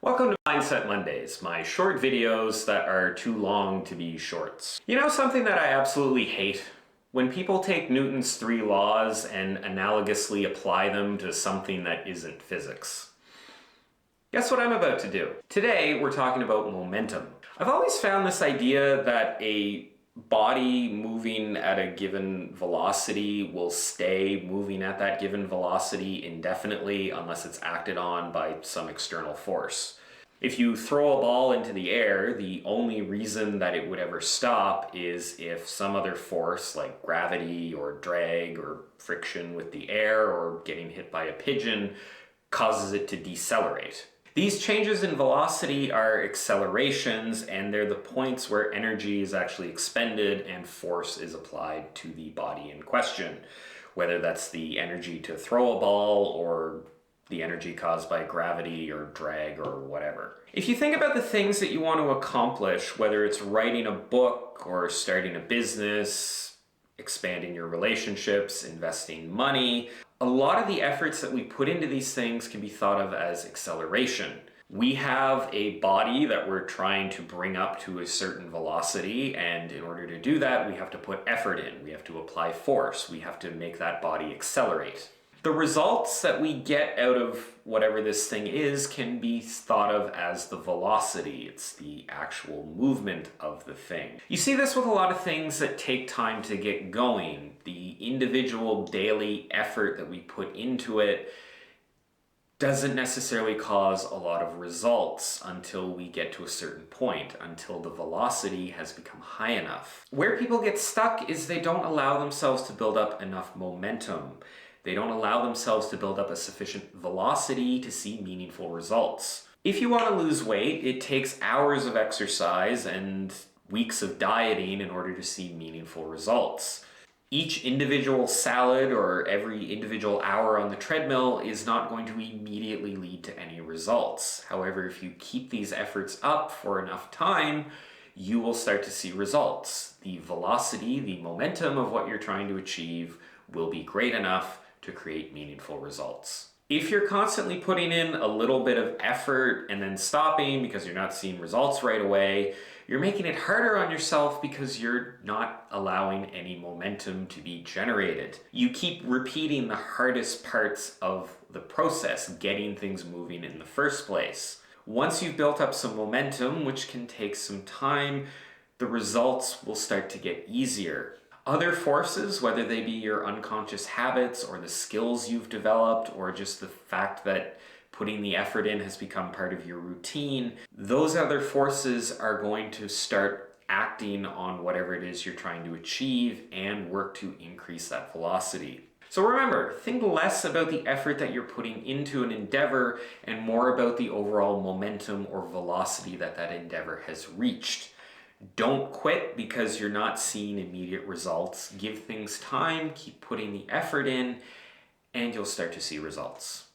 Welcome to Mindset Mondays, my short videos that are too long to be shorts. You know something that I absolutely hate? When people take Newton's three laws and analogously apply them to something that isn't physics. Guess what I'm about to do? Today we're talking about momentum. I've always found this idea that a body moving at a given velocity will stay moving at that given velocity indefinitely unless it's acted on by some external force. If you throw a ball into the air, the only reason that it would ever stop is if some other force like gravity or drag or friction with the air or getting hit by a pigeon causes it to decelerate. These changes in velocity are accelerations, and they're the points where energy is actually expended and force is applied to the body in question, whether that's the energy to throw a ball or the energy caused by gravity or drag or whatever. If you think about the things that you want to accomplish, whether it's writing a book or starting a business, expanding your relationships, investing money, a lot of the efforts that we put into these things can be thought of as acceleration. We have a body that we're trying to bring up to a certain velocity, and in order to do that, we have to put effort in. We have to apply force. We have to make that body accelerate. The results that we get out of whatever this thing is can be thought of as the velocity. It's the actual movement of the thing. You see this with a lot of things that take time to get going. The individual daily effort that we put into it doesn't necessarily cause a lot of results until we get to a certain point, until the velocity has become high enough. Where people get stuck is they don't allow themselves to build up enough momentum. They don't allow themselves to build up a sufficient velocity to see meaningful results. If you want to lose weight, it takes hours of exercise and weeks of dieting in order to see meaningful results. Each individual salad or every individual hour on the treadmill is not going to immediately lead to any results. However, if you keep these efforts up for enough time, you will start to see results. The velocity, the momentum of what you're trying to achieve will be great enough to create meaningful results. If you're constantly putting in a little bit of effort and then stopping because you're not seeing results right away, you're making it harder on yourself because you're not allowing any momentum to be generated. You keep repeating the hardest parts of the process, getting things moving in the first place. Once you've built up some momentum, which can take some time, the results will start to get easier. Other forces, whether they be your unconscious habits or the skills you've developed or just the fact that putting the effort in has become part of your routine, those other forces are going to start acting on whatever it is you're trying to achieve and work to increase that velocity. So remember, think less about the effort that you're putting into an endeavor and more about the overall momentum or velocity that that endeavor has reached. Don't quit because you're not seeing immediate results. Give things time, keep putting the effort in, and you'll start to see results.